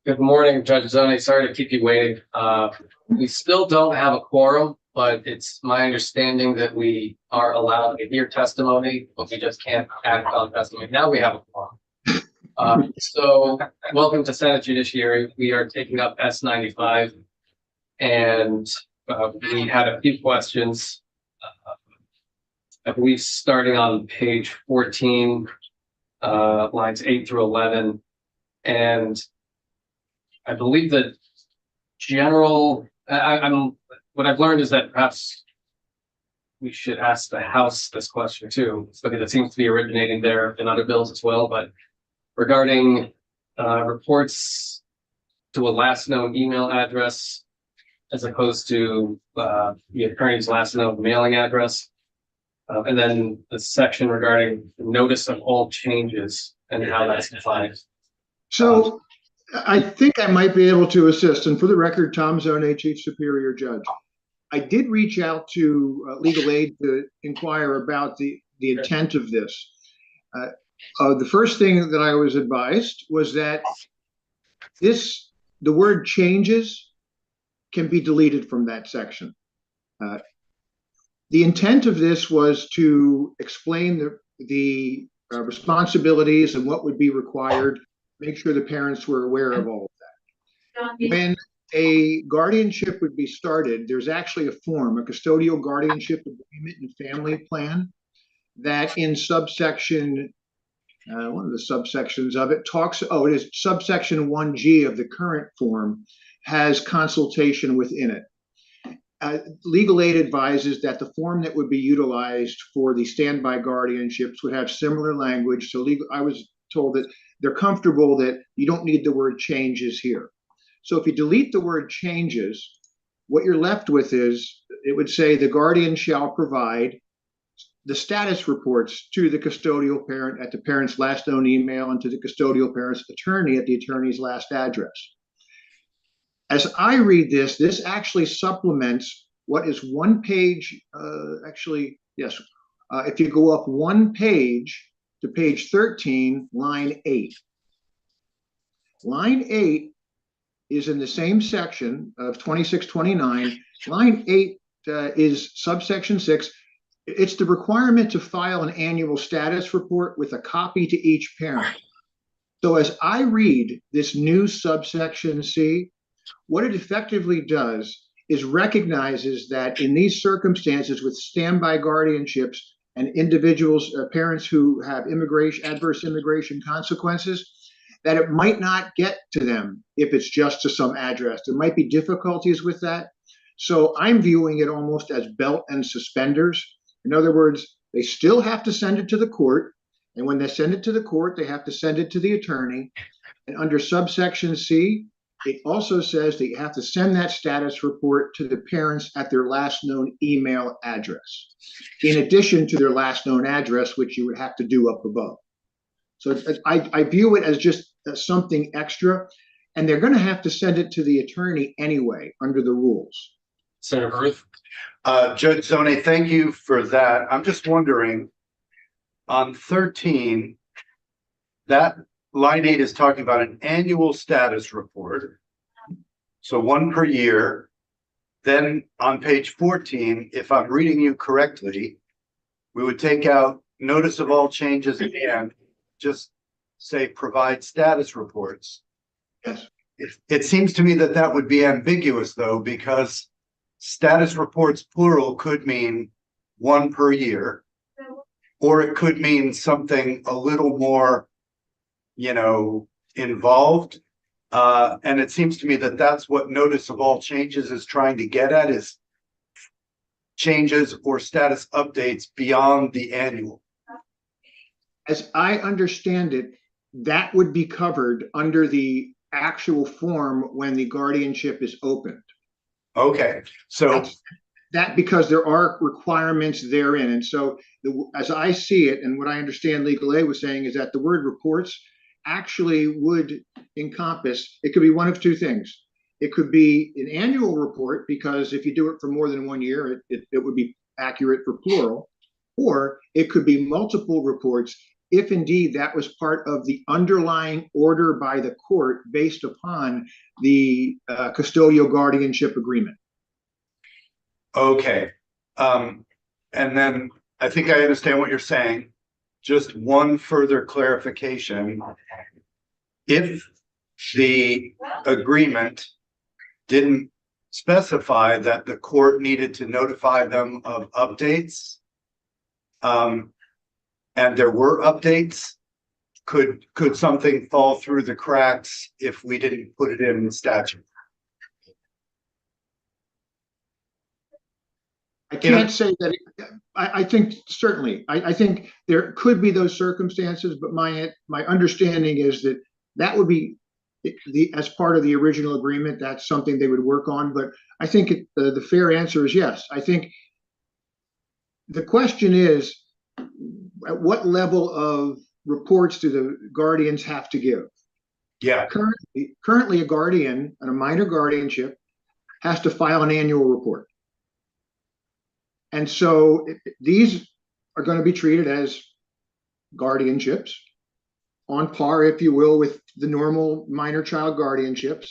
Good morning, Judge Zoni. Sorry to keep you waiting. We still don't have a quorum, but it's my understanding that we are allowed to hear testimony, but we just can't act on testimony. Now we have a quorum. So welcome to Senate Judiciary. We are taking up S95, and we had a few questions. I believe starting on page 14, lines 8 through 11, and I believe that what I've learned is that perhaps we should ask the House this question too, because it seems to be originating there in other bills as well. But regarding reports to a last known email address as opposed to the attorney's last known mailing address, and then the section regarding notice of all changes and how that's defined. So I think I might be able to assist. And for the record, Tom Zone, Chief Superior Judge. I did reach out to legal aid to inquire about the intent of this. The first thing that I was advised was that the word changes can be deleted from that section. The intent of this was to explain the responsibilities and what would be required, make sure the parents were aware of all of that. When a guardianship would be started, there's actually a form, a custodial guardianship agreement and family plan, that in subsection, one of the subsections of it talks, it is subsection 1G of the current form, has consultation within it. Legal aid advises that the form that would be utilized for the standby guardianships would have similar language. So I was told that they're comfortable that you don't need the word changes here. So if you delete the word changes, what you're left with is, it would say the guardian shall provide the status reports to the custodial parent at the parent's last known email and to the custodial parent's attorney at the attorney's last address. As I read this, this actually supplements what is one page, if you go up one page to page 13, line 8. Line 8 is in the same section of 2629. Line 8 is subsection 6. It's the requirement to file an annual status report with a copy to each parent. So as I read this new subsection C, what it effectively does is recognizes that in these circumstances with standby guardianships and individuals, parents who have adverse immigration consequences, that it might not get to them if it's just to some address. There might be difficulties with that. So I'm viewing it almost as belt and suspenders. In other words, they still have to send it to the court. And when they send it to the court, they have to send it to the attorney. And under subsection C, it also says that you have to send that status report to the parents at their last known email address, in addition to their last known address, which you would have to do up above. So I view it as just something extra, and they're going to have to send it to the attorney anyway under the rules. Senator Ruth. Judge Zone, thank you for that. I'm just wondering, on 13, that line 8 is talking about an annual status report, so one per year. Then on page 14, if I'm reading you correctly, we would take out notice of all changes and just say provide status reports. Yes. It seems to me that that would be ambiguous, though, because status reports plural could mean one per year, or it could mean something a little more involved. And it seems to me that that's what notice of all changes is trying to get at, is changes or status updates beyond the annual. As I understand it, that would be covered under the actual form when the guardianship is opened. Okay, so that because there are requirements therein. And so as I see it, and what I understand legal aid was saying, is that the word reports actually would encompass, it could be one of two things. It could be an annual report, because if you do it for more than 1 year, it would be accurate for plural, or it could be multiple reports if indeed that was part of the underlying order by the court based upon the custodial guardianship agreement. Okay. And then I think I understand what you're saying. Just one further clarification. If the agreement didn't specify that the court needed to notify them of updates, and there were updates, could something fall through the cracks if we didn't put it in the statute? I can't say that. I think certainly. I think there could be those circumstances, but my understanding is that that would be as part of the original agreement. That's something they would work on. But I think the fair answer is yes. I think the question is, at what level of reports do the guardians have to give? Yeah. Currently, a guardian on a minor guardianship has to file an annual report. And so these are going to be treated as guardianships on par, if you will, with the normal minor child guardianships.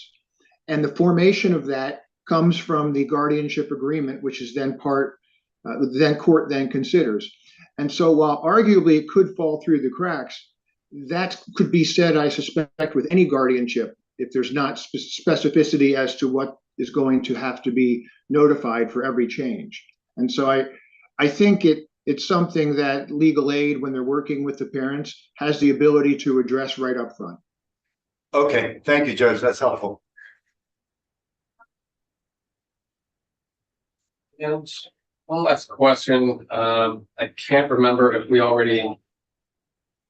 And the formation of that comes from the guardianship agreement, which is then court then considers. And so while arguably it could fall through the cracks, that could be said, I suspect, with any guardianship, if there's not specificity as to what is going to have to be notified for every change. And so I think it's something that legal aid, when they're working with the parents, has the ability to address right up front. Okay, thank you, Judge. That's helpful. And one last question. I can't remember if we already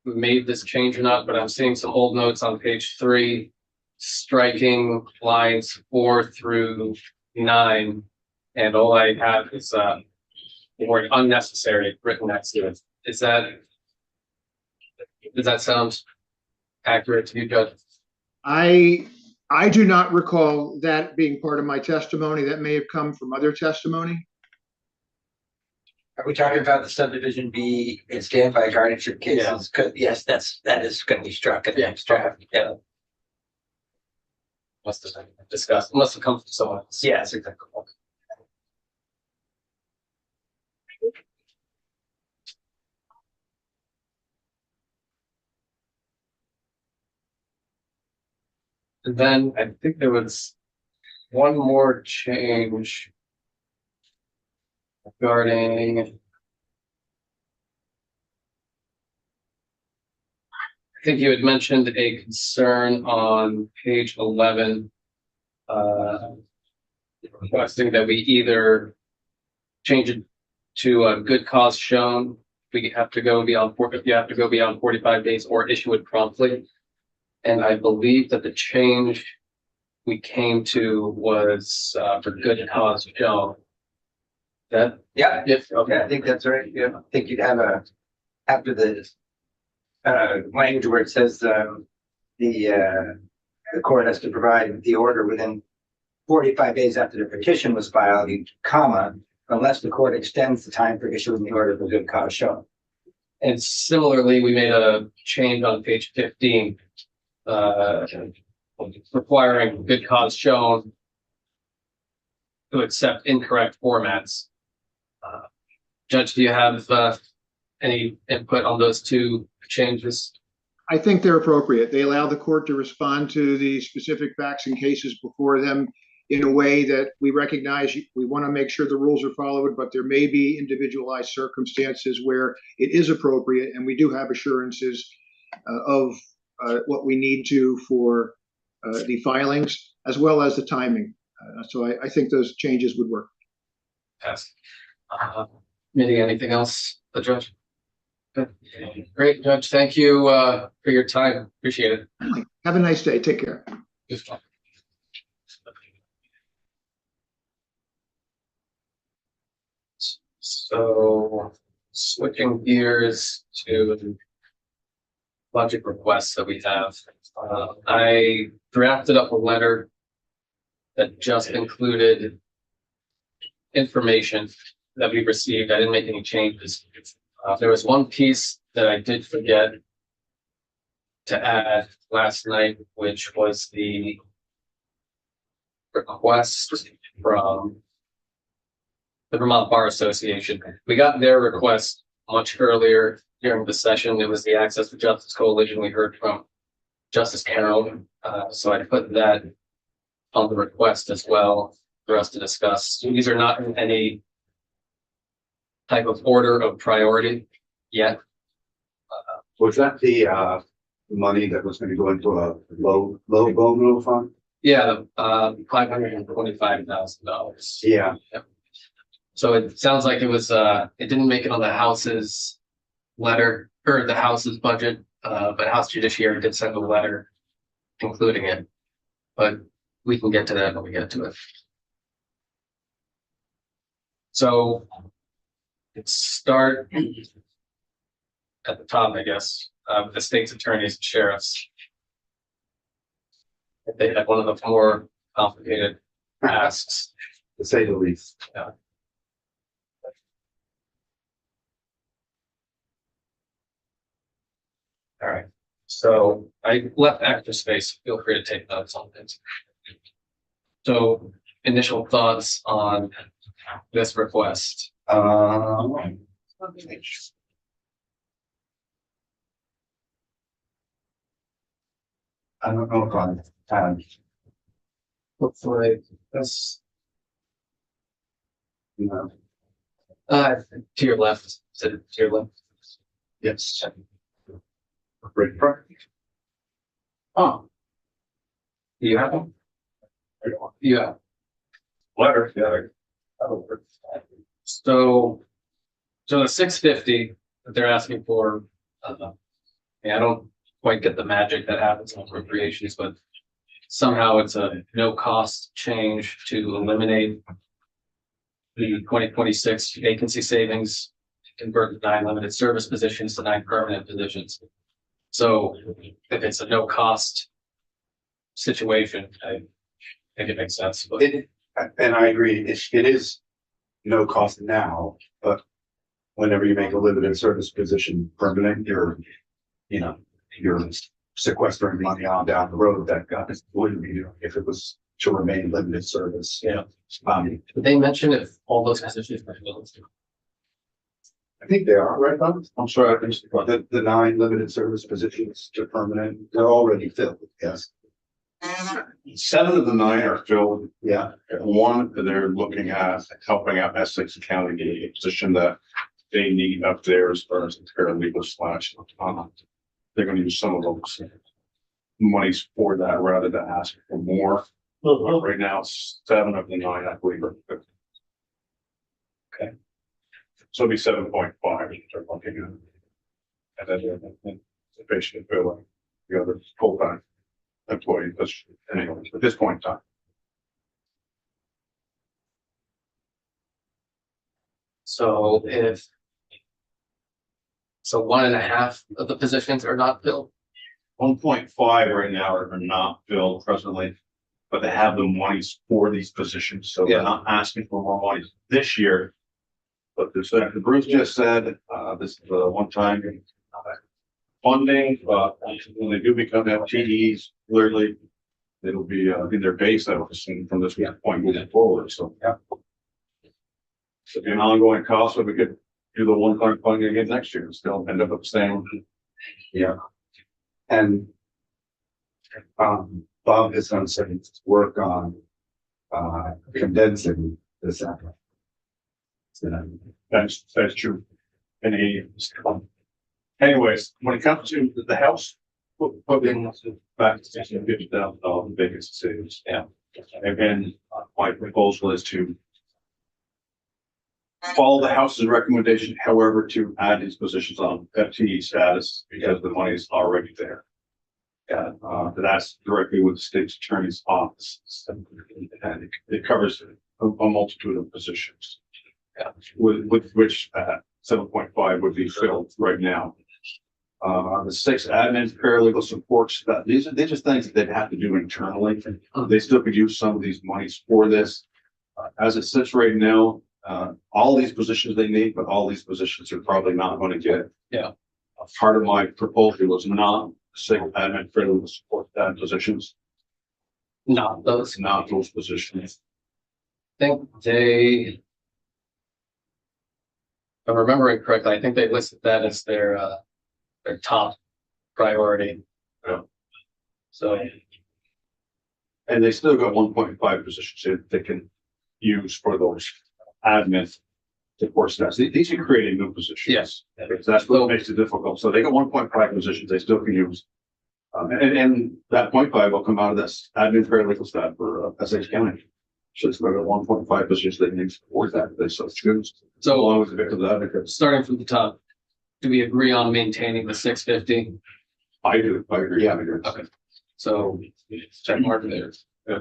made this change or not, but I'm seeing some old notes on page 3, striking lines 4 through 9. And all I have is the word unnecessary written next to it. Does that sound accurate to you, Judge? I do not recall that being part of my testimony. That may have come from other testimony. Are we talking about the subdivision B and standby guardianship cases? Yes, that is going to be struck in the next draft. Yeah. Must have been discussed. Must have come from someone else. Yes, exactly. And then I think there was one more change regarding, I think you had mentioned a concern on page 11, requesting that we either change it to a good cause shown. We have to go beyond, if you have to go beyond 45 days, or issue it promptly. And I believe that the change we came to was for good cause shown. That? Yeah. Yes. Okay, I think that's right. Yeah, I think you'd have after the language where it says the court has to provide the order within 45 days after the petition was filed, comma, unless the court extends the time for issuing the order for good cause shown. And similarly, we made a change on page 15. Requiring good cause shown to accept incorrect formats. Judge, do you have any input on those two changes? I think they're appropriate. They allow the court to respond to the specific facts and cases before them in a way that we recognize we want to make sure the rules are followed, but there may be individualized circumstances where it is appropriate, and we do have assurances of what we need to for the filings, as well as the timing. So I think those changes would work. Yes. Minnie, anything else, the judge? Good. Great, Judge. Thank you for your time. Appreciate it. Have a nice day. Take care. Just so switching gears to budget requests that we have. I drafted up a letter that just included information that we received. I didn't make any changes. There was one piece that I did forget to add last night, which was the request from the Vermont Bar Association. We got their request much earlier during the session. It was the Access to Justice Coalition. We heard from Justice Carroll. So I put that on the request as well for us to discuss. These are not in any type of order of priority yet. Was that the money that was gonna go into a low bone rule fund? Yeah, $525,000. Yeah. So it sounds like it was, it didn't make it on the House's letter or the House's budget, but House Judiciary did send a letter including it. But we can get to that when we get to it. So let's start at the top, I guess, with the state's attorneys and sheriffs. They had one of the more complicated asks. To say the least. Yeah. All right, so I left extra space. Feel free to take notes on things. So initial thoughts on this request. I don't know if Hopefully this, No. to your left, is it to your left? Yes. Right in front. Oh. Do you have one? Yeah. Letter, yeah. So the 650 that they're asking for, yeah, I don't quite get the magic that happens in appropriations, but somehow it's a no cost change to eliminate the 2026 vacancy savings, convert the 9 limited service positions to 9 permanent positions. So if it's a no cost situation, I think it makes sense. But And I agree, it is no cost now, but whenever you make a limited service position permanent, you're sequestering money on down the road that guys wouldn't be doing if it was to remain limited service. Yeah. Um, did they mention if all those positions are filled? I think they are, right, Bob? I'm sorry, I finished the 9 limited service positions to permanent, they're already filled, yes. 7 of the 9 are filled. Yeah. One, they're looking at helping out Essex County, getting a position that they need up there as far as paralegal slash. They're gonna use some of those monies for that rather than asking for more. Right now, 7 of the 9, I believe, are filled. Okay. So it'll be 7.5. They're looking at. And then the patient filling the other full-time employee, but anyway, at this point in time. So if 1.5 of the positions are not filled. 1.5 right now are not filled presently, but they have the monies for these positions, so Yeah. they're not asking for more money this year. But this, Bruce just said, this is a one-time funding, but when they do become FTEs, clearly it'll be in their base, I would assume, from this point moving forward, so. Yeah. So it'd be an ongoing cost, so we could do the one-time funding again next year and still end up with the same. Yeah. And Bob has done some work on condensing this effort. That's true. Anyways, when it comes to the house, putting back to $50,000 vacancy savings. Yeah. And then my proposal is to follow the House's recommendation, however, to add these positions on FTE status because the money is already there. Yeah, that's directly with the state's attorney's office. And it covers a multitude of positions. Yeah, with which 7.5 would be filled right now. The 6 admin paralegal supports that these are just things that they'd have to do internally. They still could use some of these monies for this. As it sits right now, all these positions they need, but all these positions are probably not going to get part of my proposal was not single admin fairly to support that positions, Not those. not those positions. I think they. If I'm remembering correctly, I think they listed that as their top priority. Yeah. So, And they still got 1.5 positions that they can use for those admin support staff. These are creating new positions. yes, Because that's what makes it difficult. So they got 1.5 positions they still can use. And that 0.5 will come out of this admin paralegal staff for SH County. So it's about 1.5 positions they need to support that. They so choose. So- along with the victims advocates. starting from the top, do we agree on maintaining the 650? I do. I agree. Yeah, I agree. Okay. So check mark there. Yeah.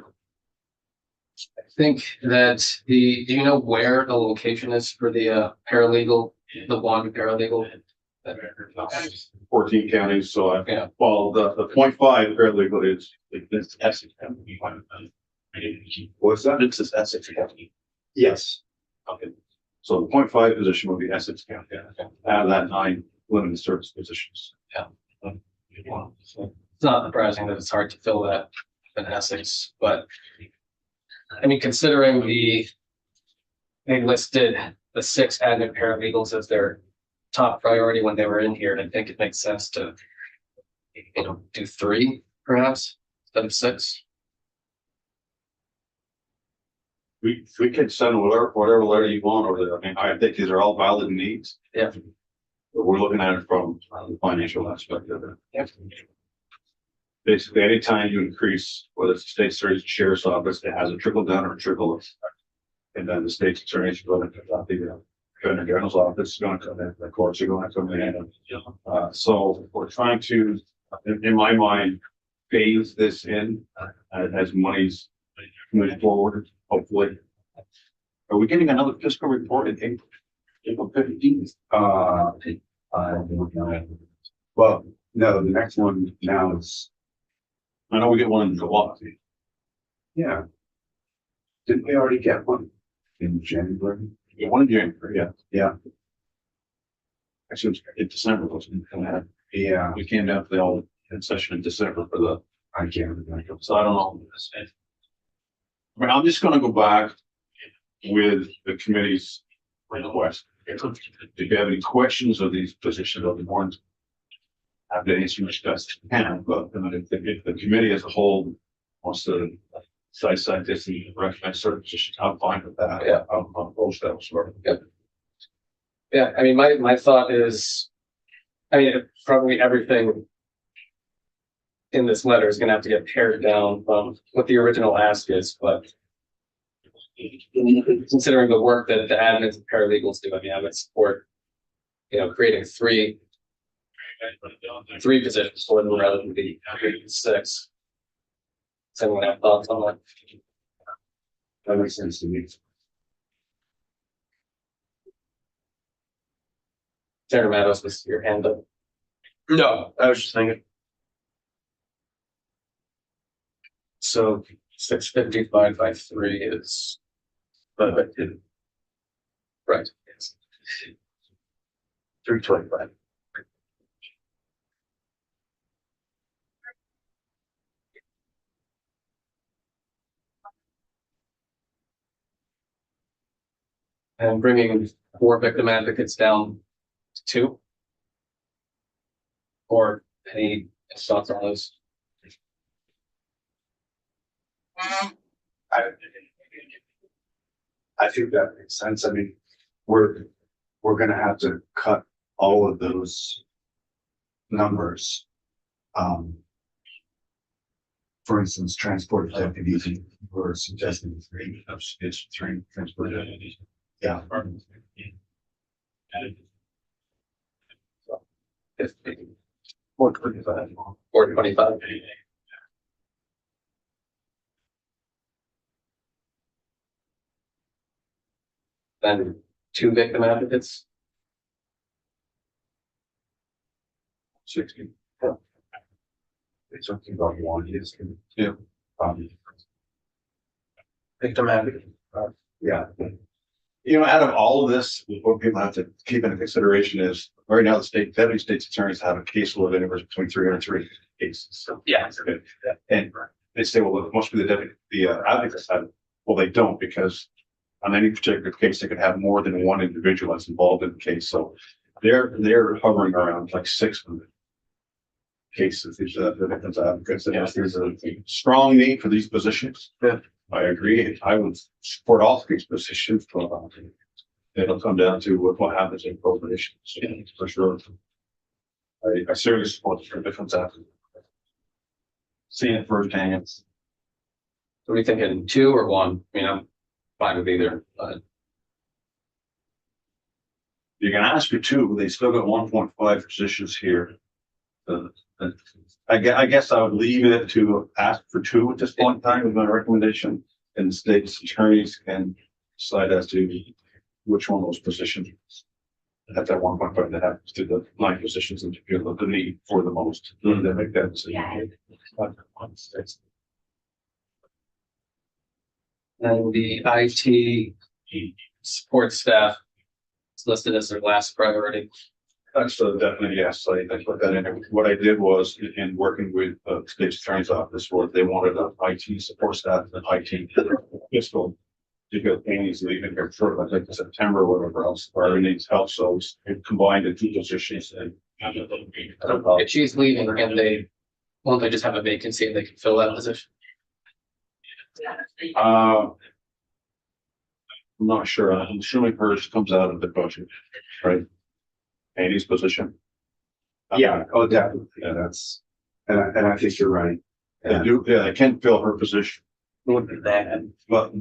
I think that do you know where the location is for the paralegal, the one paralegal? 14 counties. So Yeah. well, the 0.5 paralegal is it's Essex County. What's that? This is Essex County. Yes. Okay. So the 0.5 position will be Essex County. Out of that 9 limited service positions. It's not surprising that it's hard to fill that in Essex, but I mean, considering they listed the 6 admin paralegals as their top priority when they were in here, I think it makes sense to, do 3 perhaps instead of 6. We can send whatever letter you want over there. I mean, I think these are all valid needs. Yeah. But we're looking at it from the financial aspect of it. Yeah. Basically, anytime you increase, whether it's the state attorney's sheriff's office, it has a trickle down or a trickle effect. And then the state's attorney's going to the attorney general's office is going to come in, the courts are going to come in. So we're trying to, in my mind, phase this in as money's moving forward, hopefully. Are we getting another fiscal report in April 15th? I don't know. Well, no, the next one now is, I know we get one in July. yeah. Didn't we already get one in January? Yeah, one in January, yeah. Yeah. Actually, it was in December, wasn't it? Yeah, We came down to the old session in December for the, I can't remember. so I don't know. I mean, I'm just gonna go back with the committee's request. If you have any questions of these positions, of the ones have to answer much best can, but if the committee as a whole wants to dissect this and recommend certain positions, I'm fine with that. Yeah. I'll post that sort of. Yeah, I mean, my thought is, I mean, probably everything in this letter is gonna have to get pared down from what the original ask is, but considering the work that the admins and paralegals do, I mean, I would support, creating three positions for them rather than the 6. Does anyone have thoughts on that? That makes sense to me. Senator Matos, was your hand up? No, I was just thinking. So 650 divided by 3 is. Right. Yes. 325. And bringing 4 victim advocates down to 2. Or any thoughts on those? I think that makes sense. I mean, we're gonna have to cut all of those numbers. For instance, transport deputies, we're suggesting 3. It's 3 transport deputies. Yeah. 425. 425. Then 2 victim advocates. 60. It's something about 1 is. Yeah. Um, Victim advocate. yeah. You know, out of all of this, what people have to keep into consideration is right now the deputy state's attorneys have a caseload anywhere between 300 and 300 cases. So, Yeah. and they say, well, it must be the advocates have it. Well, they don't, because on any particular case, they could have more than one individual that's involved in the case. So they're hovering around like 600 cases. These are the victims advocates. And there's a strong need for these positions. Yeah. I agree. I would support all these positions, but it'll come down to what happens in appropriations, for sure. I seriously support the victims advocates. Seeing it firsthand. So we thinking 2 or 1? I mean, I'm fine with either, but You can ask for 2, they still got 1.5 positions here. I guess I would leave it to ask for 2 at this point in time with my recommendation, and the state's attorneys can decide as to which one of those positions at that 1.5 that happens to the 9 positions that you feel the need for the most. They make that decision. then the IT support staff is listed as their last priority. That's definitely yes. I put that in. What I did was in working with the state's attorney's office, where they wanted an IT support staff and IT fiscal. Because Amy's leaving here short, I think in September or whatever else, or needs help, so it combined the 2 positions and. If she's leaving and won't they just have a vacancy and they can fill that position? I'm not sure. I'm assuming hers comes out of the budget, right? Amy's position. Yeah, oh, definitely. Yeah, and I think you're right. They can fill her position, Would be bad. But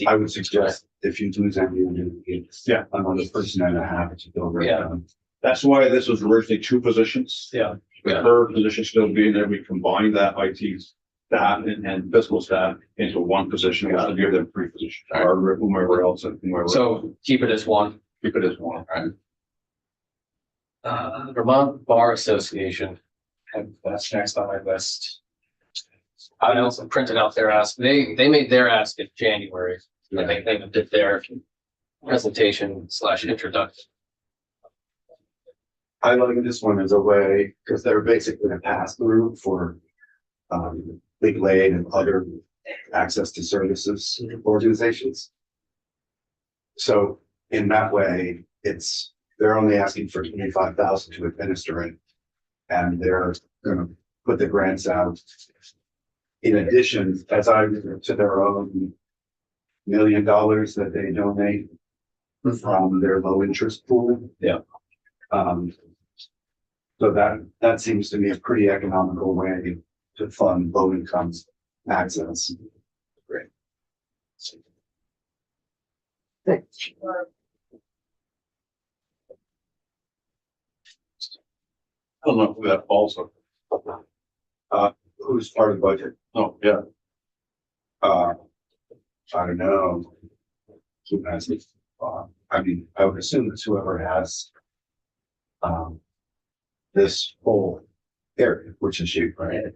I would suggest if you lose any, it's another person and a half to build. Yeah. That's why this was originally 2 positions. Yeah. With her position still being there, we combined that IT staff and fiscal staff into 1 position, to give them 3 positions, or whomever else and whomever. So keep it as 1. Keep it as 1, right? Vermont Bar Association, and that's next on my list. I also printed out their ask. They made their ask in January. I think they did their presentation / introduction. I like this one as a way, because they're basically a pass through for legal aid and other access to services organizations. So in that way, they're only asking for 25,000 to administer it. And they're gonna put the grants out. In addition, as I to their own $1 million that they donate from their low interest pool. Yeah. So that seems to me a pretty economical way to fund low income access. Great. Thanks. I don't know who that falls on. Who's part of the budget? Oh, yeah. I don't know. Who has it? I mean, I would assume it's whoever has this whole area, which is you, right?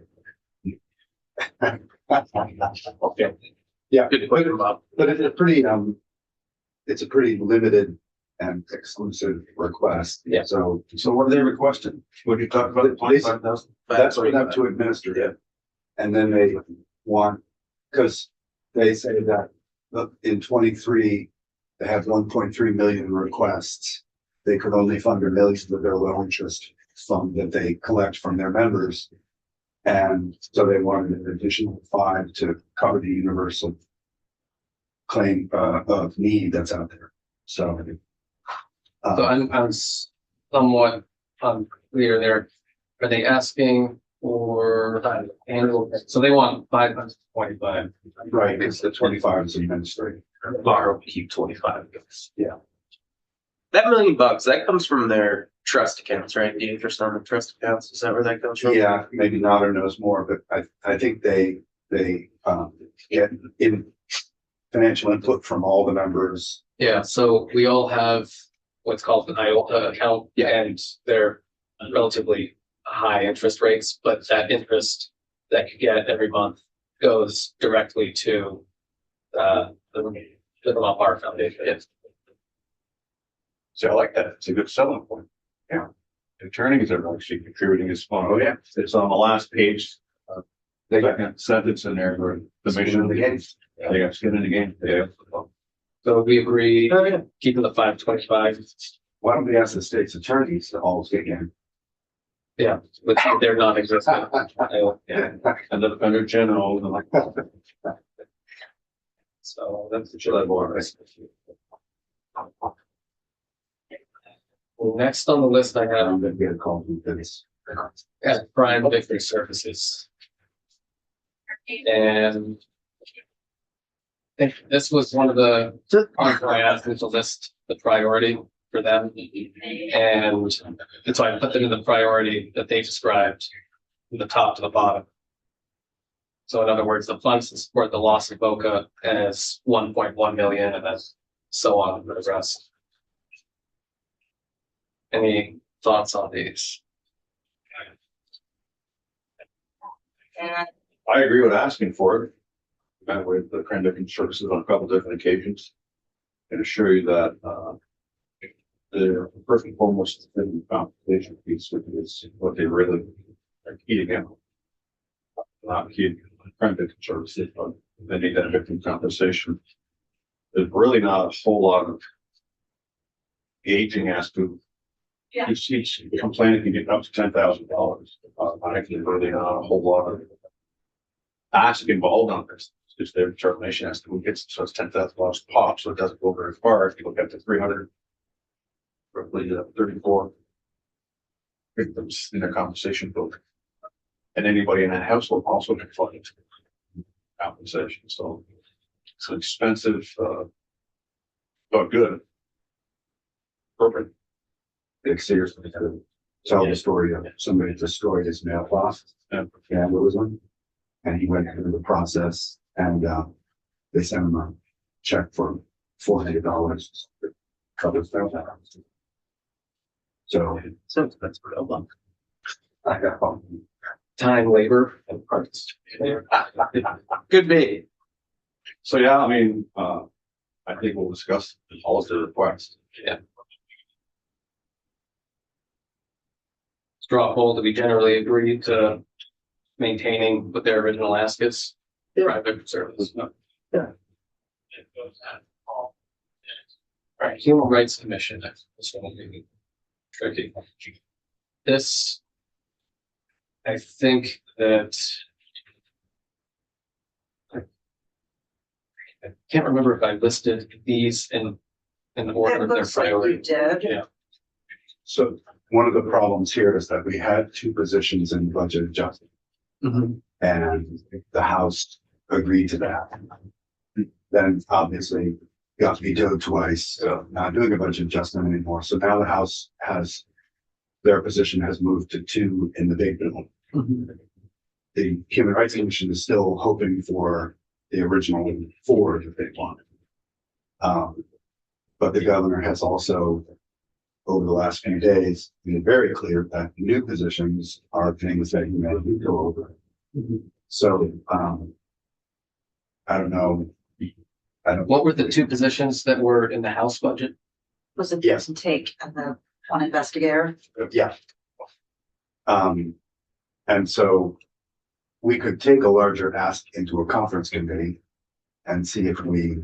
Okay. Yeah, but it's a pretty limited and exclusive request. Yeah. So So what are they requesting? What you talk about? 25,000? that's for them to administer it. And then they want, because they say that in 23, they have 1.3 million requests. They could only fund $1 million with their low interest fund that they collect from their members. And so they wanted an additional 5 to cover the universal claim of need that's out there. So. So I'm somewhat unclear there. Are they asking for annual? So they want 525. Right, because the 25 is administrative. Borrow, keep 25. Yeah. That $1 million, that comes from their trust accounts, right? The interest on the trust accounts, is that where that comes from? Yeah, maybe Nader knows more, but I think they get in financial input from all the members. Yeah, so we all have what's called an IOTA account, and they're relatively high interest rates, but that interest that you get every month goes directly to the develop our foundation. Yes. So I like that. It's a good selling point. Yeah. Attorneys are actually contributing as well. Oh, yeah. It's on the last page. They got a sentence in there for the mission of the game. They got skin in the game. Yeah. So we agree, keeping the 525. Why don't we ask the state's attorneys to always get in? Yeah, but they're not existent. Yeah. And the defender general. So that's the Should I more? next on the list. I have I'm gonna get a call from this. prime victory services. And I think this was one of the points where I asked them to list the priority for them. And so I put them in the priority that they described from the top to the bottom. So in other words, the funds to support the loss of Boca as 1.1 million and then so on for the rest. Any thoughts on these? I agree with asking for it. Met with the crime victim services on a couple different occasions. And assure you that, the first and foremost, the compensation piece is what they really are key again. Not key to crime victim services, but they need that victim compensation. There's really not a whole lot of gauging as to each complainant can get up to $10,000. Actually, really not a whole lot of ask involved on this. It's just their determination as to who gets it. So it's $10,000 pop, so it doesn't go very far. If you look at the 300, roughly 34 victims in their compensation book, and anybody in that household also gets compensation. So it's an expensive, but good. Perfect. It's seriously to tell the story of somebody destroyed his mailbox and vandalism. And he went through the process and they sent him a check for $400 to cover that. So That's real long. I got Time, labor, and parts. Could be. So, yeah, I mean, I think we'll discuss all of the requests. Straw poll, do we generally agree to maintaining what their original ask is? Private services. Yeah. All right, Human Rights Commission, this one will be tricky. This, I think that I can't remember if I listed these in the order of their priority. Yeah. So one of the problems here is that we had two positions in budget adjustment. And the House agreed to that. Then obviously got vetoed twice, not doing a budget adjustment anymore. So now the House has, their position has moved to 2 in the big bill. The Human Rights Commission is still hoping for the original 4 that they wanted. But the governor has also, over the last few days, made very clear that new positions are things that he may go over. So, I don't know. What were the 2 positions that were in the House budget? Was it give and take and the one investigator? Yeah. And so we could take a larger ask into a conference committee and see if we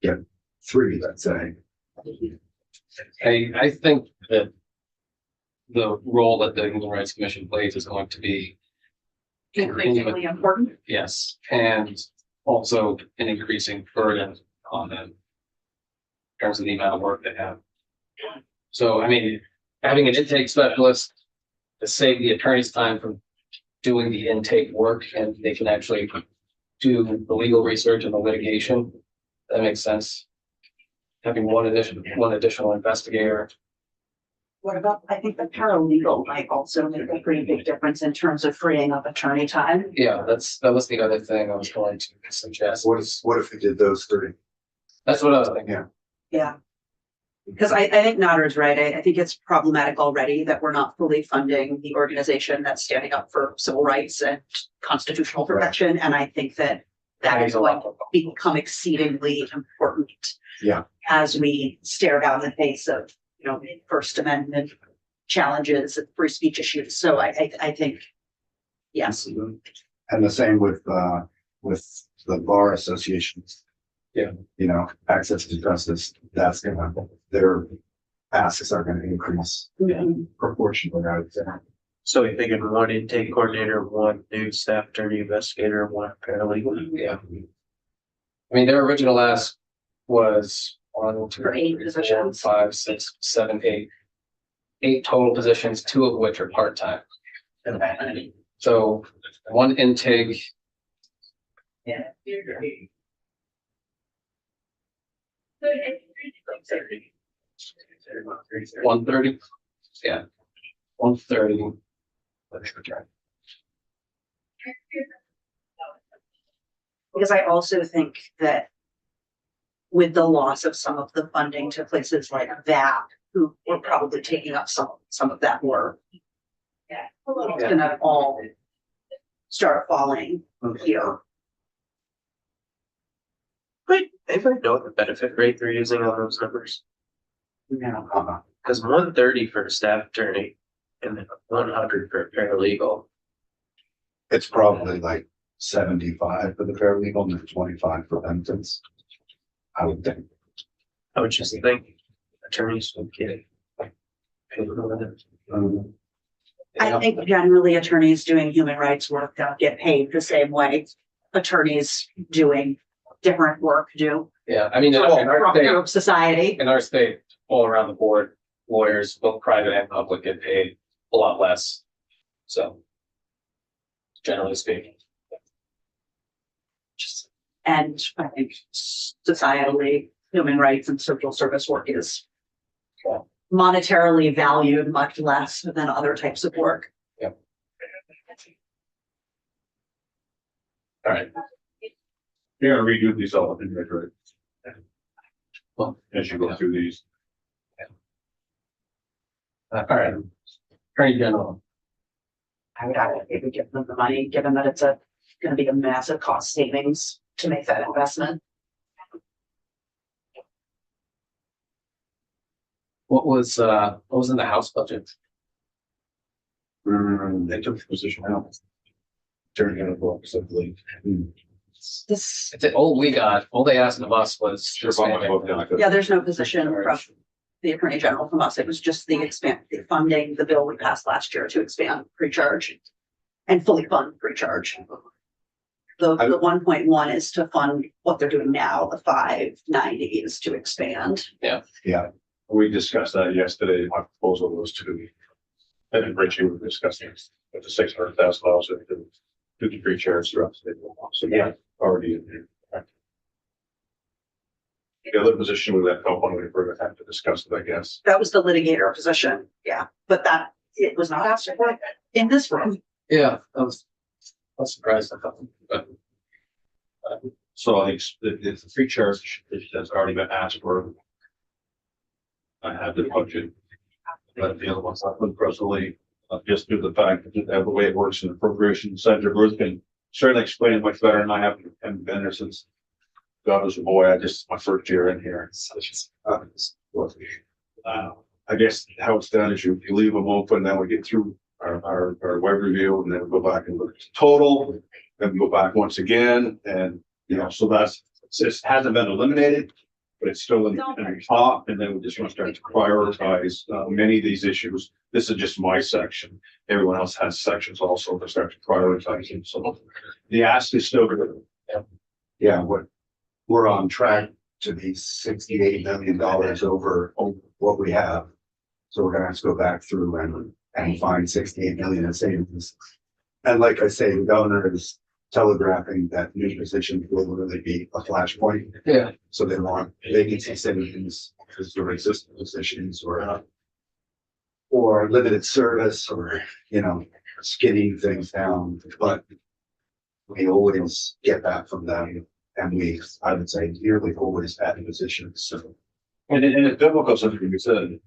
get 3, let's say. I think that the role that the Human Rights Commission plays is going to be Increasingly important. yes, and also an increasing burden on them in terms of the amount of work they have. So, I mean, having an intake specialist to save the attorney's time from doing the intake work, and they can actually do the legal research and the litigation. That makes sense. Having one additional investigator. What about, I think the paralegal might also make a pretty big difference in terms of freeing up attorney time. Yeah, that was the other thing I was going to suggest. What if we did those 3? That's what I was thinking. Yeah. Because I think Natter's right. I think it's problematic already that we're not fully funding the organization that's standing up for civil rights and constitutional protection. And I think that that is going to become exceedingly important. Yeah. As we stare down the face of, First Amendment challenges and free speech issues. So I think, yes. And the same with the bar associations. Yeah. Access to justice, that's gonna, their asks are gonna increase proportionally, I would say. So we figured one intake coordinator, one new staff attorney investigator, one paralegal. Yeah. I mean, their original ask was 1, 2, For 8 3, 4, positions. 5, 6, 7, 8. 8 total positions, 2 of which are part-time. So one intake. Yeah. 130. Yeah. 130. Because I also think that with the loss of some of the funding to places like VAP, who were probably taking up some of that work, it's gonna all start falling here. Wait, anybody know what the benefit rate they're using on those numbers? Because 130 for a staff attorney and then 100 for a paralegal. It's probably like 75 for the paralegal and 25 for benefits. I would think. I would just think attorneys would get paid more than. I think generally attorneys doing human rights work don't get paid the same way attorneys doing different work do. Yeah, I mean, in our state, Of society. all around the board, lawyers, both private and public, get paid a lot less. So, generally speaking. And I think societally, human rights and social service work is monetarily valued much less than other types of work. Yep. All right. You're gonna redo these all in right? Well, As you go through these. all right. Attorney General. I would maybe give them the money, given that it's gonna be a massive cost savings to make that investment. What was in the House budget? They took the position out. During the books, I believe. This, All they asked of us was. Sure, about my book, then I could- yeah, there's no position from the Attorney General from us. It was just the funding, the bill we passed last year to expand pre-charge and fully fund pre-charge. The 1.1 is to fund what they're doing now. The 590 is to expand. We discussed that yesterday. My proposal was to, and Richie were discussing with the $600,000 to do the free chairs throughout the state. So yeah, already in there. The other position with that component, we're going to have to discuss it, I guess. That was the litigator position. Yeah, but it was not asked for in this room. Yeah, I was surprised. So I think it's the free chairs that's already been asked for. I have the budget. But the other ones, I put presently, just due to the fact that the way it works in appropriation, Senator Bruce can certainly explain it much better than I have, and been there since God was a boy. My first year in here. I guess how it's done is you leave them open, then we get through our web review, and then we go back and look at the total, then we go back once again, and so it hasn't been eliminated, but it's still in the top, and then we just want to start to prioritize many of these issues. This is just my section. Everyone else has sections also to start to prioritize them. So the ask is still good. Yeah, we're on track to be $68 million over what we have. So we're gonna have to go back through and find 68 million in savings. And like I say, the governor is telegraphing that new positions will really be a flashpoint. Yeah. So they want vacancy savings for existing positions or limited service or, skinning things down. But we always get that from them. And I would say, nearly always add positions. So. And it's difficult, something you said,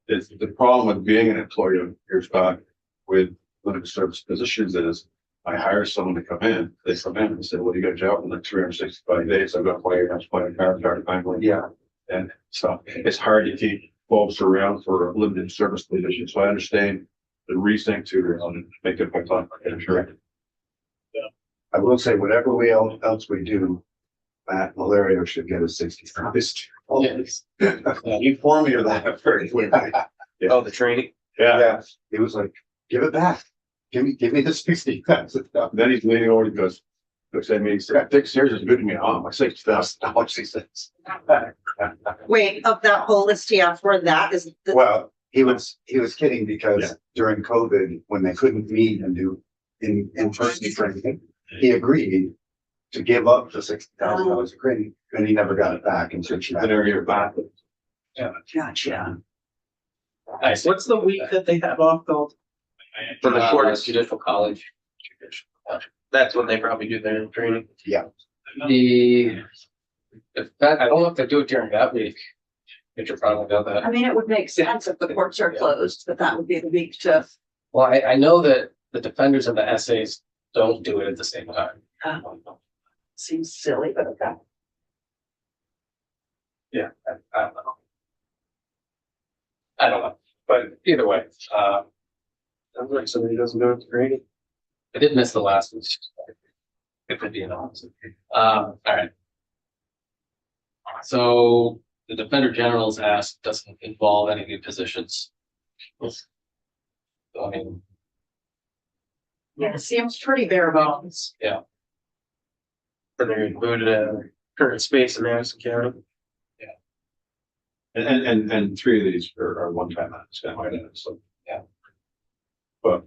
is the problem with being an employer years back with limited service positions is I hire someone to come in, they come in and say, well, you got a job in like 365 days, I've got to play your house, play a car, I'm like, yeah. And so it's hard to keep folks around for a limited service position, so I understand the reasoning to make it part-time, sure. I will say, whatever else we do, Matt Malario should get a 60 for this. Yes. You informed me of that very quickly. Oh, the training. Yeah, he was like, give it back. Give me the 60. Then he's leaning over and goes, looks at me, he said, Dick Sears is good to me. Oh, my $60,000, he says. Wait, of that whole list here for that is the, Well, he was kidding Yeah. because during COVID, when they couldn't meet and do in-person training, he agreed to give up the $60,000 of training, and he never got it back until she I never get it back. gotcha. Nice. What's the week that they have off though? For the shortest, Judicial College. that's when they probably do their training. If that, I don't know if they do it during that week. Get your problem about that. I mean, it would make sense if the courts are closed, but that would be the week to, Well, I know that the defenders and the essays don't do it at the same time. seems silly, but okay. Yeah, I don't know. I don't know, but either way, Sounds like somebody doesn't do it training. I did miss the last one. If it being honest. All right. So the Defender General's ask doesn't involve any new positions. So, I mean, Yeah, it seems pretty bare bones. And they're included in current space in Madison County. And three of these are one-time acts, kind of like that, so, yeah. But,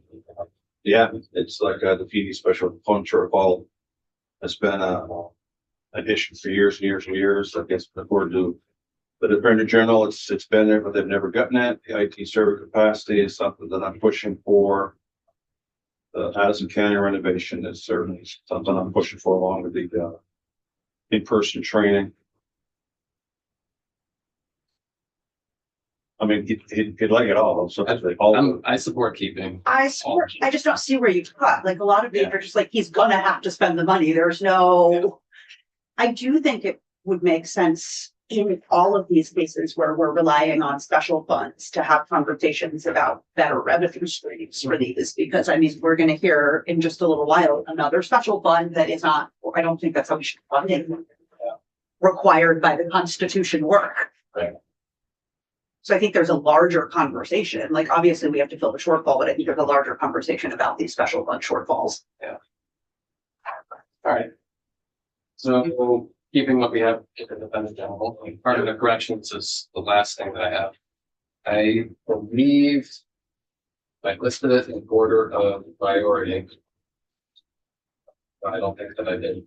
yeah, it's like the PD special fund shortfall. It's been an issue for years and years and years. I guess according to the Defender General, it's been there, but they've never gotten it. The IT server capacity is something that I'm pushing for. The Madison County renovation is certainly something I'm pushing for, along with the in-person training. I mean, he'd like it all, so I support keeping. I just don't see where you cut, like a lot of these are just like, he's gonna have to spend the money, there's no. I do think it would make sense in all of these cases where we're relying on special funds to have conversations about better revenue streams for these, because I mean, we're gonna hear in just a little while, another special fund that is not, I don't think that's how we should fund it. Required by the Constitution work. Right. So I think there's a larger conversation, like obviously we have to fill the shortfall, but I think there's a larger conversation about these special fund shortfalls. All right. So keeping what we have, keep the Defender General, part of the corrections is the last thing that I have. I believe I listed it in order of priority. But I don't think that I did.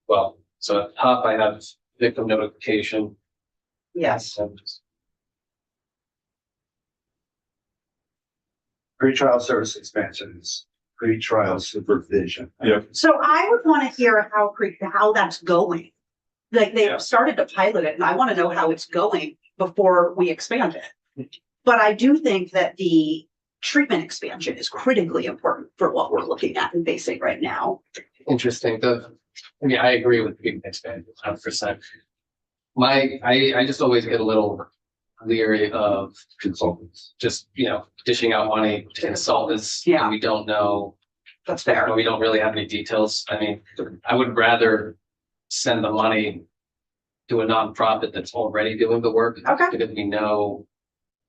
Well, so at the top I have victim notification. Yes. Pretrial service expansions, pretrial supervision. Yeah. So I would want to hear how that's going. Like they've started to pilot it and I want to know how it's going before we expand it. But I do think that the treatment expansion is critically important for what we're looking at and facing right now. Interesting. I agree with treatment expansion 100%. I just always get a little leery of Consultants. just, dishing out money to consultants. Yeah. And we don't know, That's fair. we don't really have any details. I mean, I would rather send the money to a nonprofit that's already doing the work. Okay. Because we know,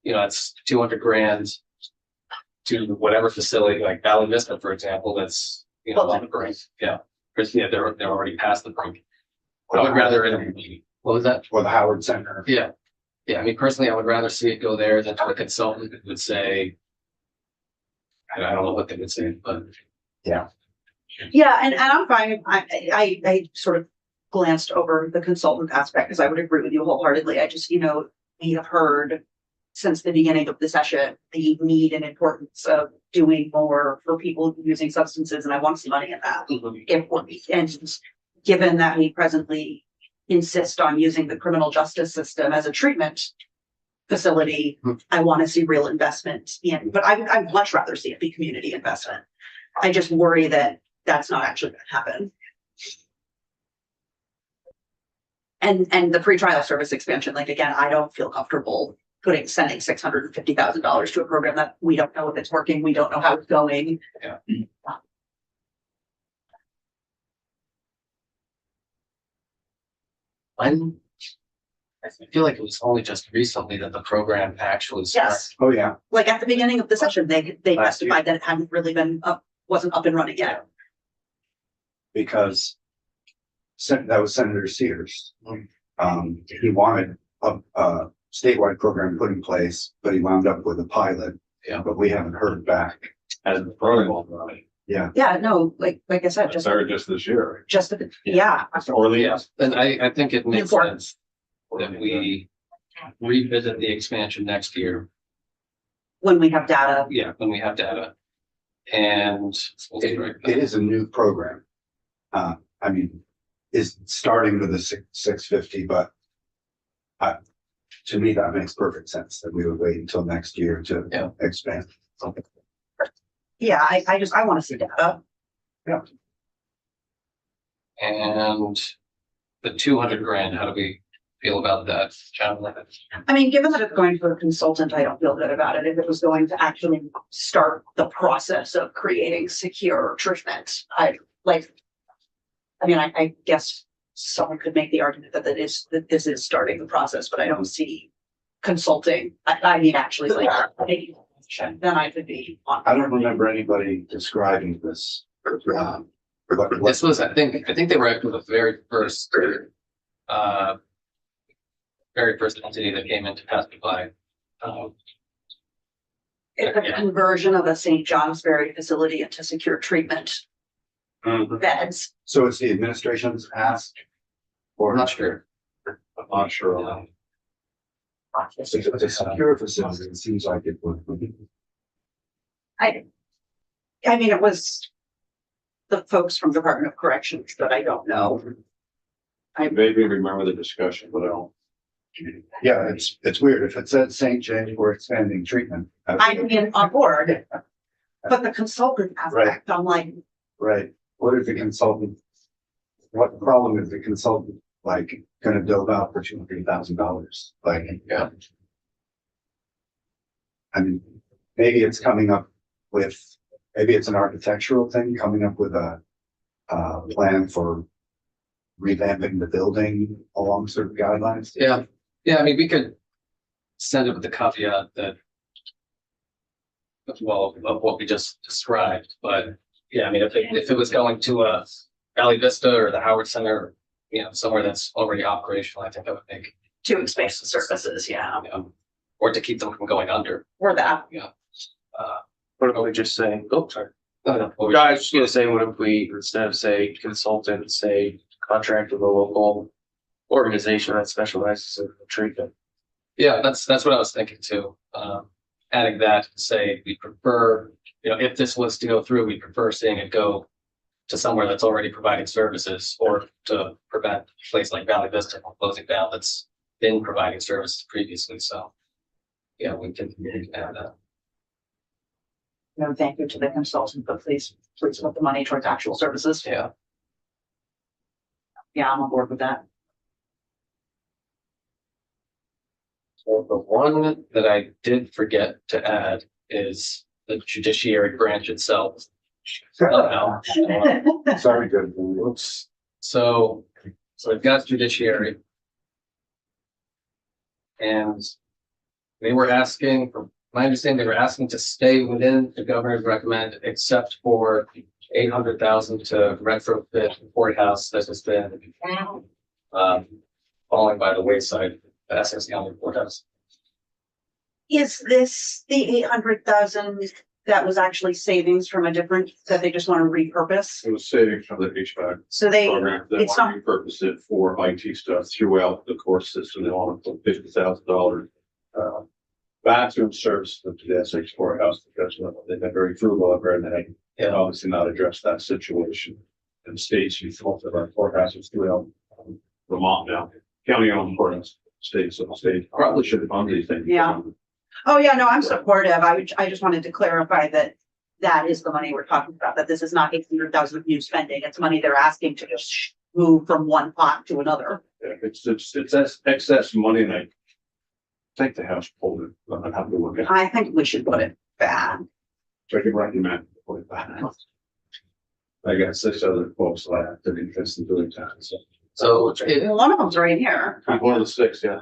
it's 200 grand to whatever facility, like Valley Vista, for example, that's, a lot of brink. Yeah. Because, they're already past the brink. I would rather, what was that? Or the Howard Center. Yeah. Yeah, I mean, personally, I would rather see it go there than to a consultant that would say, I don't know what they would say, but Yeah, and I'm fine. I sort of glanced over the consultant aspect because I would agree with you wholeheartedly. I just, we have heard since the beginning of the session, the need and importance of doing more for people using substances, and I want some money in that. And given that we presently insist on using the criminal justice system as a treatment facility, I want to see real investment in, but I'd much rather see it be community investment. I just worry that that's not actually gonna happen. And the pretrial service expansion, like, again, I don't feel comfortable sending $650,000 to a program that we don't know if it's working, we don't know how it's going. Yeah. When, I feel like it was only just recently that the program actually started. Yes, Oh, yeah. like at the beginning of the session, they Last year. testified that it hadn't really been wasn't up and running yet. Because that was Senator Sears. He wanted a statewide program put in place, but he wound up with a pilot. Yeah. But we haven't heard back. As the protocol, right? Yeah. Yeah, no, like I said, It just started just this year. yeah. Or the, Yeah, and I think it makes Important. sense that we revisit the expansion next year. When we have data, Yeah, when we have data. And It is a new program. I mean, is starting with the 650, but to me, that makes perfect sense that we would wait until next year to expand. yeah, I want to see data. and the 200 grand, how do we feel about that, John? I mean, given that it's going to a consultant, I don't feel good about it. If it was going to actually start the process of creating secure treatment, I guess someone could make the argument that this is starting the process, but I don't see consulting. I mean, actually, like, then I could be on. I don't remember anybody describing this. This was, I think they were actually the very first entity that came in to testify. It's a conversion of a St. Johnsbury facility into secure treatment beds. So it's the administration's ask? Or I'm not sure. I'm not sure. It's a secure facility. It seems like it would. I mean, it was the folks from Department of Corrections, but I don't know. I vaguely remember the discussion, but I don't. Yeah, it's weird. If it said St. James, we're expanding treatment. I mean, on board, but the consultant aspect, I'm like, Right. What is the consultant? What problem is the consultant like gonna build out for $200,000? Like, Yeah. I mean, maybe it's coming up with, maybe it's an architectural thing, coming up with a plan for revamping the building along certain guidelines. Yeah, I mean, we could send it with the caveat that, well, of what we just described, but yeah, I mean, if it was going to a Valley Vista or the Howard Center, somewhere that's already operational, I think that would make, to expand the services, yeah, or to keep them from going under. or that. What about we just say, oh, sorry. No, I was just gonna say, what if we, instead of say consultant, say contract with a local organization that specializes in treatment? Yeah, that's what I was thinking too. Adding that, say we prefer, if this was to go through, we prefer seeing it go to somewhere that's already providing services, or to prevent a place like Valley Vista from closing down that's been providing services previously. So yeah, we can add that. No, thank you to the consultant, but please put the money towards actual services. Yeah. Yeah, I'm on board with that. So the one that I did forget to add is the judiciary branch itself. Sorry, good. Oops. So we've got judiciary. And they were asking, from my understanding, they were asking to stay within the governor's recommend, except for 800,000 to retrofit the courthouse that has been falling by the wayside, the Essex County courthouse. Is this the 800,000 that was actually savings from a different, that they just want to repurpose? It was savings from the HVAC So they, program. They it's want to repurpose it for IT stuff throughout the court system. They want to put $50,000 bathroom service to the Essex courthouse because they've been very frugal over it, and they obviously not address that situation. And states, you thought of our courthouses throughout Vermont now, county-owned courthouse, states, so the state probably should fund these things. Yeah. Oh, yeah, no, I'm supportive. I just wanted to clarify that that is the money we're talking about, that this is not 800,000 of new spending. It's money they're asking to just move from one pot to another. Yeah, it's excess money and I think the house pulled it. I'll have to look at it. I think we should put it back. So I can recommend put it back. I got 6 other folks that have to invest in doing that. So One of them's right here. One of the 6, yeah.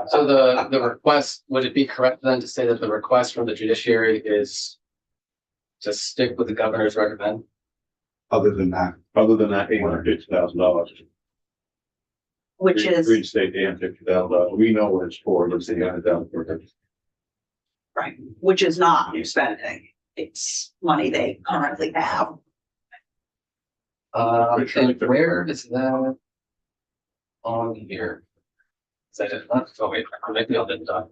So the request, would it be correct then to say that the request from the judiciary is to stick with the governor's recommend? Other than that, $850,000. Which is, Reinstate the $50,000. We know what it's for. Let's see how it's done for it. right, which is not new spending. It's money they currently have. And where is that on here? Is that it? Oh wait, maybe I'll get done.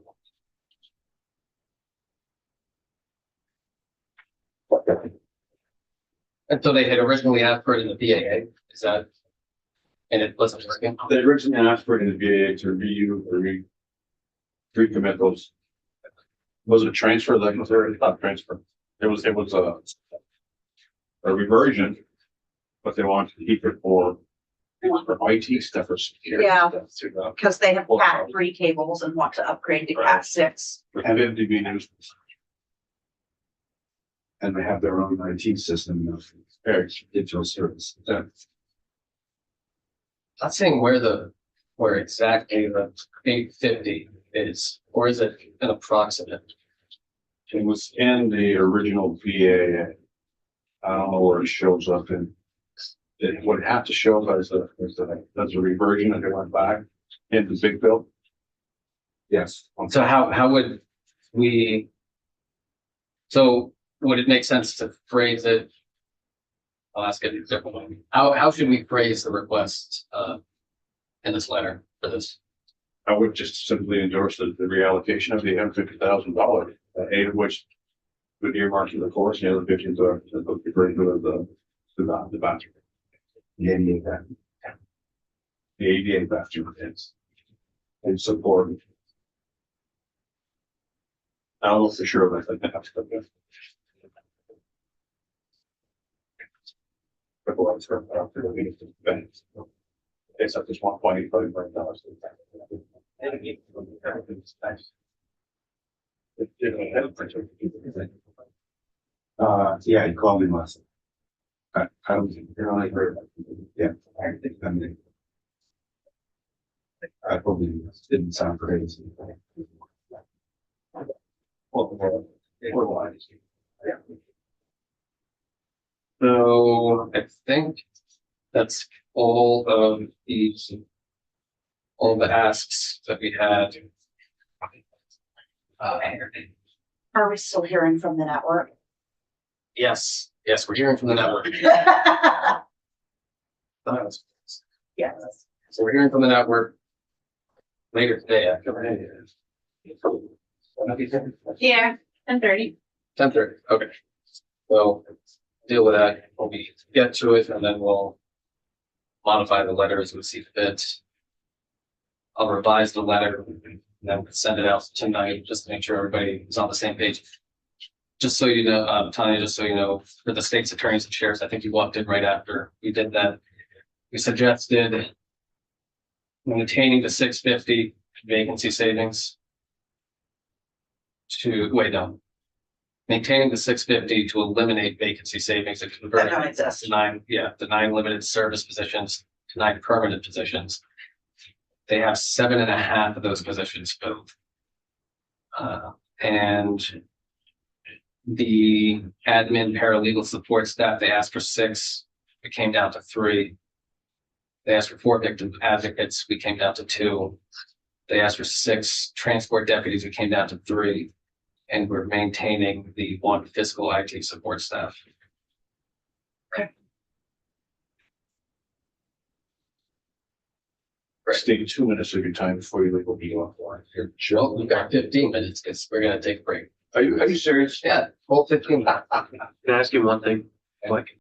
And so they had originally asked for it in the BAA, is that? And it wasn't working? They originally asked for it in the VA to recommit those. Was it transfer? Like, was there not transfer? It was a reversion, but they wanted to keep it for IT stuff or security. Yeah. stuff to, Because they have Cat 3 cables and want to upgrade to Cat 6. have it to be used. and they have their own IT system of digital service. Not saying where exactly the 850 is, or is it an approximate? It was in the original VA. I don't know where it shows up in. It would have to show up as a reversion if it went back into big bill. Yes. So how would we? So would it make sense to phrase it? I'll ask it a different way. How should we phrase the request in this letter for this? I would just simply endorse the reallocation of the $50,000, 8 of which would earmark to the course, the other 50 to the great good of the bathroom. The ADA that The ADA bathroom is in support. I don't know for sure, but I think that's the. It's up to $1.85 million. yeah, he called me last. I was, you're only heard, yeah, I mean, I probably didn't sound crazy. So I think that's all of the asks that we had. Are we still hearing from the network? Yes, we're hearing from the network. Yes. So we're hearing from the network later today. Yeah, 10:30. 10:30. Okay. So deal with that when we get to it, and then we'll modify the letter as we see fit. I'll revise the letter and then send it out tonight, just to make sure everybody is on the same page. Just so you know, Tanya, just so you know, for the state's attorneys and sheriffs, I think you walked in right after we did that. We suggested maintaining the 650 vacancy savings maintaining the 650 to eliminate vacancy savings and convert That don't exist. the 9 limited service positions to 9 permanent positions. They have 7.5 of those positions filled. And the admin paralegal support staff, they asked for 6, it came down to 3. They asked for 4 victim advocates, we came down to 2. They asked for 6 transport deputies, we came down to 3. And we're maintaining the 1 fiscal IT support staff. Stay 2 minutes of your time before you leave. Will be offline here. Sure, we've got 15 minutes because we're gonna take a break. Are you serious? Yeah, whole 15 minutes. Can I ask you one thing? Like,